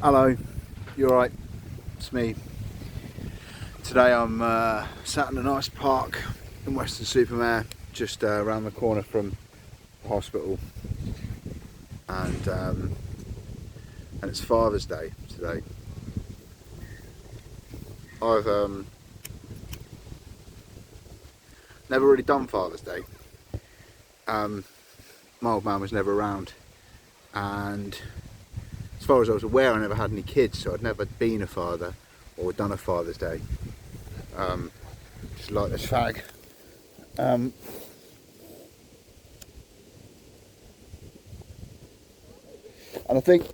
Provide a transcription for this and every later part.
Hello, you alright? It's me. Today I'm sat in a nice park in Weston-super-Mare, just around the corner from the hospital, and it's Father's Day today. I've never really done Father's Day. My old man was never around, and as far as I was aware, I never had any kids, so I'd never been a father or done a Father's Day. Just like this fag. And I think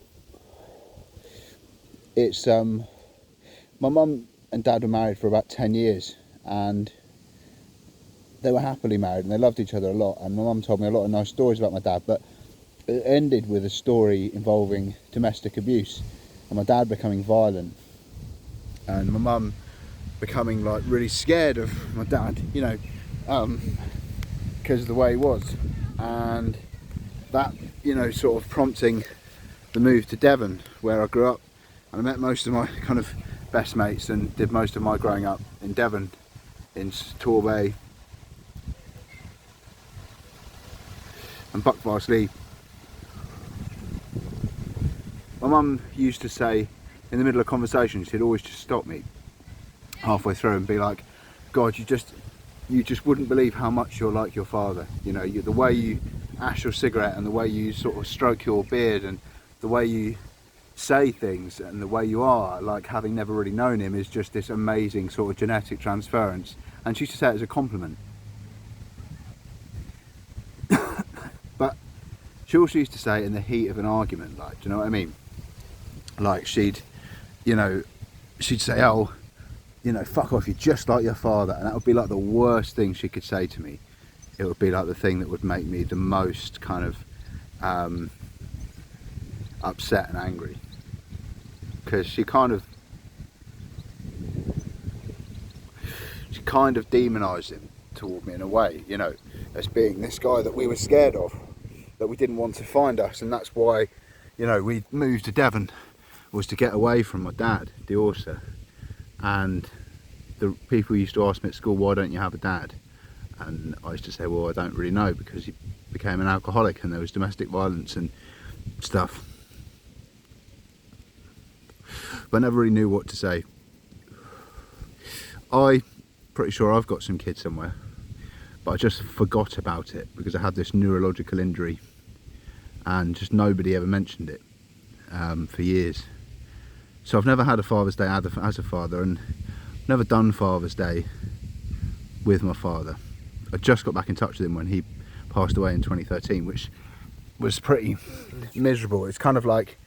it's my mum and dad were married for about 10 years, and they were happily married and they loved each other a lot, and my mum told me a lot of nice stories about my dad, but it ended with a story involving domestic abuse and my dad becoming violent and my mum becoming like really scared of my dad, you know, because of the way he was, and that, you know, sort of prompting the move to Devon where I grew up, and I met most of my kind of best mates and did most of my growing up in Devon, in Torbay and Buckfastleigh. My mum used to say in the middle of conversations, she'd always just stop me halfway through and be like, God, you just wouldn't believe how much you're like your father. You know, the way you ash your cigarette and the way you sort of stroke your beard and the way you say things and the way you are, like having never really known him, is just this amazing sort of genetic transference. And she used to say it as a compliment. But she also used to say it in the heat of an argument, like, do you know what I mean? Like she'd say, oh, you know, fuck off, you're just like your father. And that would be like the worst thing she could say to me. It would be like the thing that would make me the most kind of upset and angry. Because she kind of demonised him toward me in a way, you know, as being this guy that we were scared of, that we didn't want to find us. And that's why, you know, we moved to Devon, was to get away from my dad, Diorsa. And the people used to ask me at school, why don't you have a dad? And I used to say, well, I don't really know, because he became an alcoholic and there was domestic violence and stuff. But I never really knew what to say. I'm pretty sure I've got some kids somewhere, but I just forgot about it because I had this neurological injury and just nobody ever mentioned it for years. So I've never had a Father's Day as a father, and never done Father's Day with my father. I just got back in touch with him when he passed away in 2013, which was pretty miserable. It's kind of like,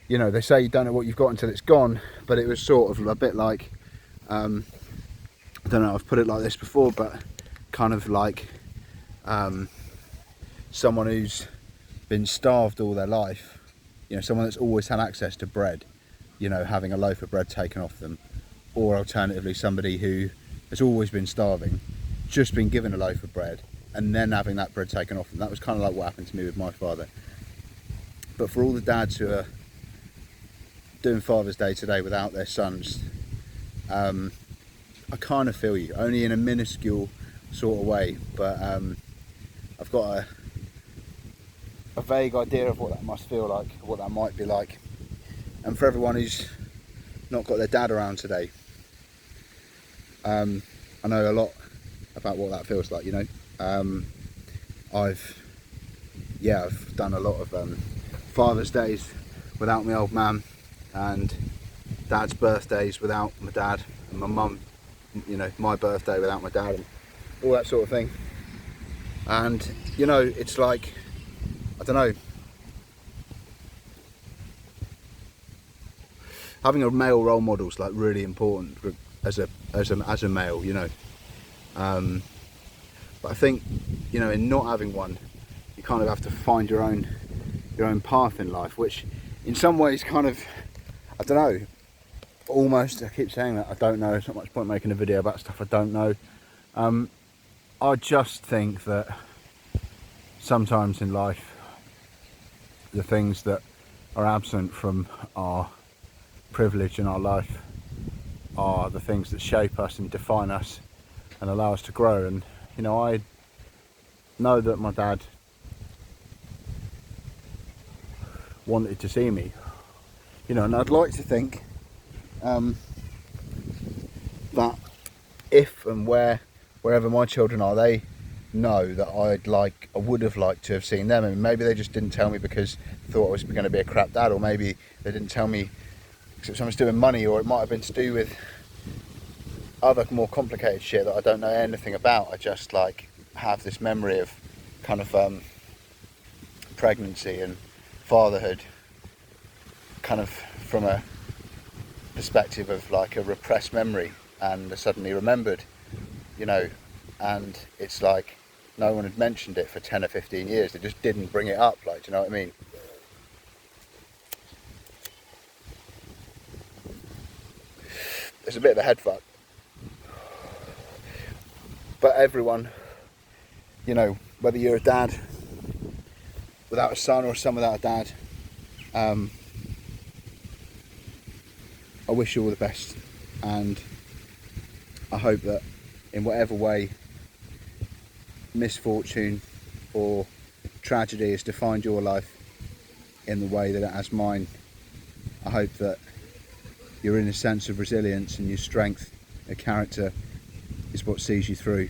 you know, they say you don't know what you've got until it's gone, but it was sort of a bit like, I don't know, I've put it like this before, but kind of like someone who's been starved all their life, you know, someone that's always had access to bread, you know, having a loaf of bread taken off them, or alternatively somebody who has always been starving, just been given a loaf of bread and then having that bread taken off them. That was kind of like what happened to me with my father. But for all the dads who are doing Father's Day today without their sons, I kind of feel you, only in a minuscule sort of way, but I've got a vague idea of what that must feel like, what that might be like. And for everyone who's not got their dad around today, I know a lot about what that feels like, you know. I've done a lot of Father's Days without my old man, and dad's birthdays without my dad, and my mum, you know, my birthday without my dad, and all that sort of thing. And, you know, it's like, I don't know, having a male role model is like really important as a male, you know. But I think, you know, in not having one, you kind of have to find your own path in life, which in some ways kind of, I don't know, almost, I keep saying that, I don't know, it's not much point making a video about stuff I don't know. I just think that sometimes in life, the things that are absent from our privilege in our life are the things that shape us and define us and allow us to grow. And you know, I know that my dad wanted to see me, you know, and I'd like to think that if and wherever my children are, they know that I would have liked to have seen them, and maybe they just didn't tell me because they thought I was going to be a crap dad, or maybe they didn't tell me because it was something to do with money, or it might have been to do with other more complicated shit that I don't know anything about. I just like have this memory of kind of pregnancy and fatherhood kind of from a perspective of like a repressed memory, and suddenly remembered, you know, and it's like no one had mentioned it for 10 or 15 years. They just didn't bring it up, like, do you know what I mean? It's a bit of a head fuck. But everyone, you know, whether you're a dad without a son or a son without a dad, I wish you all the best, and I hope that in whatever way misfortune or tragedy has defined your life in the way that it has mine, I hope that your inner sense of resilience and your strength, your character, is what sees you through,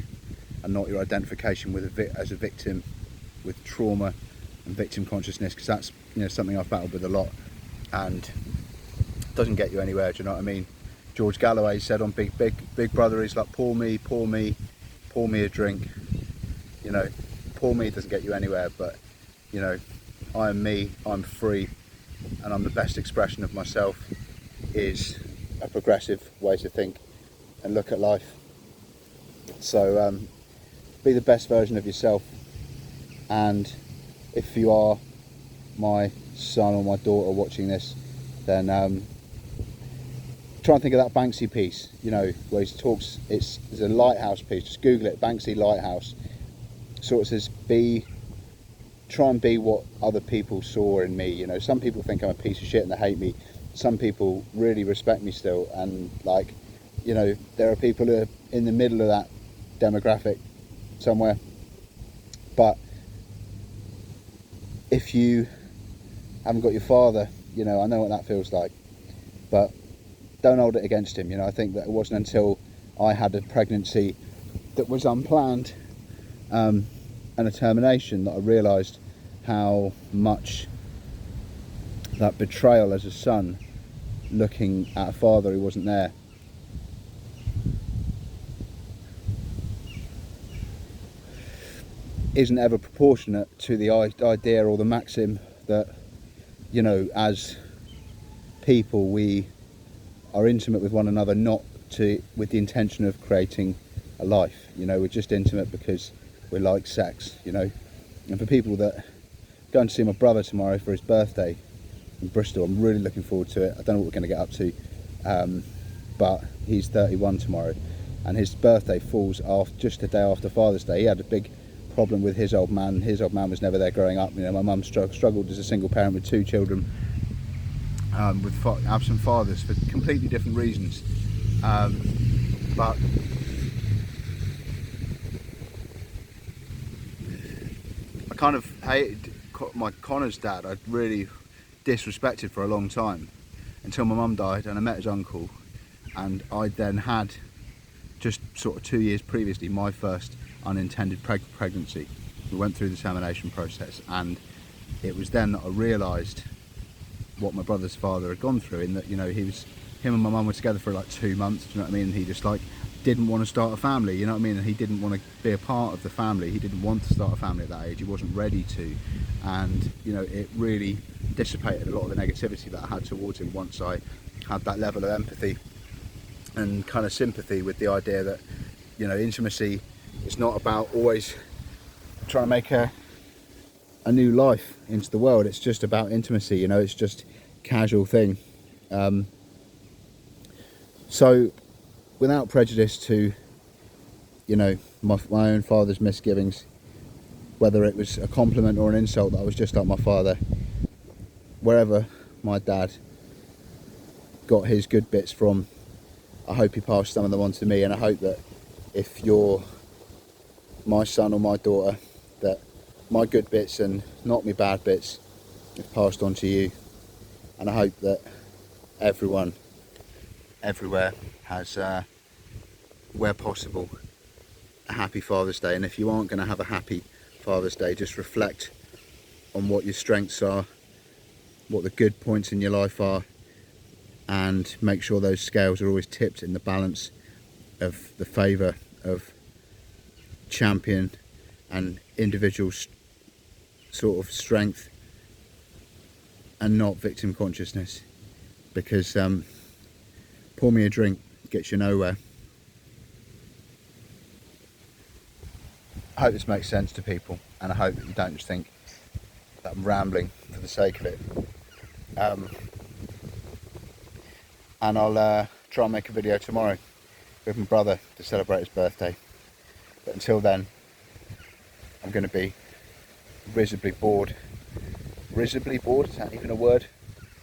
and not your identification with as a victim with trauma and victim consciousness, because that's, you know, something I've battled with a lot and it doesn't get you anywhere. Do you know what I mean? George Galloway said on Big Brother, he's like, pour me a drink. You know, pour me doesn't get you anywhere, but you know, I am me, I'm free, and I'm the best expression of myself is a progressive way to think and look at life. So be the best version of yourself, and if you are my son or my daughter watching this, then try and think of that Banksy piece, you know, where he talks, it's a lighthouse piece, just Google it, Banksy lighthouse. Sort of says, try and be what other people saw in me. You know, some people think I'm a piece of shit and they hate me. Some people really respect me still, and like, you know, there are people who are in the middle of that demographic somewhere. But if you haven't got your father, you know, I know what that feels like, but don't hold it against him. You know, I think that it wasn't until I had a pregnancy that was unplanned and a termination that I realised how much that betrayal as a son, looking at a father who wasn't there, isn't ever proportionate to the idea or the maxim that, you know, as people we are intimate with one another with the intention of creating a life. You know, we're just intimate because we like sex, you know. And for people that are going to see my brother tomorrow for his birthday in Bristol, I'm really looking forward to it. I don't know what we're going to get up to, but he's 31 tomorrow, and his birthday falls just the day after Father's Day. He had a big problem with his old man. His old man was never there growing up. You know, my mum struggled as a single parent with 2 children, with absent fathers for completely different reasons. But I kind of hated my Connor's dad. I'd really disrespected for a long time until my mum died and I met his uncle, and I then had, just sort of 2 years previously, my first unintended pregnancy. We went through the termination process, and it was then that I realised what my brother's father had gone through, in that, you know, him and my mum were together for like 2 months, do you know what I mean? And he just like didn't want to start a family, you know what I mean? And he didn't want to be a part of the family. He didn't want to start a family at that age. He wasn't ready to. And, you know, it really dissipated a lot of the negativity that I had towards him once I had that level of empathy and kind of sympathy with the idea that, you know, intimacy is not about always trying to make a new life into the world. It's just about intimacy, you know, it's just a casual thing. So without prejudice to, you know, my own father's misgivings, whether it was a compliment or an insult that I was just like my father, wherever my dad got his good bits from, I hope he passed some of them on to me, and I hope that if you're my son or my daughter, that my good bits and not my bad bits have passed on to you. And I hope that everyone everywhere has where possible a happy Father's Day. And if you aren't going to have a happy Father's Day, just reflect on what your strengths are, what the good points in your life are, and make sure those scales are always tipped in the balance of the favour of champion and individual sort of strength, and not victim consciousness. Because pour me a drink gets you nowhere. I hope this makes sense to people, and I hope that you don't just think that I'm rambling for the sake of it. And I'll try and make a video tomorrow with my brother to celebrate his birthday. But until then, I'm going to be risibly bored. Risibly bored? Is that even a word?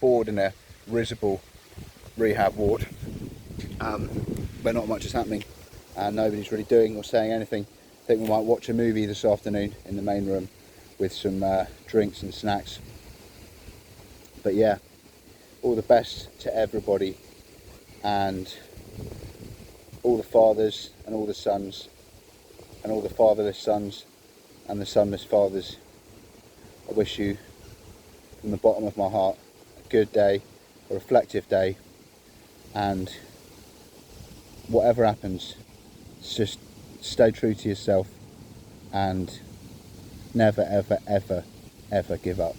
Bored in a risible rehab ward. But not much is happening, and nobody's really doing or saying anything. I think we might watch a movie this afternoon in the main room with some drinks and snacks. But yeah, all the best to everybody, and all the fathers and all the sons and all the fatherless sons and the sonless fathers. I wish you from the bottom of my heart a good day, a reflective day, and whatever happens, just stay true to yourself and never ever ever ever give up.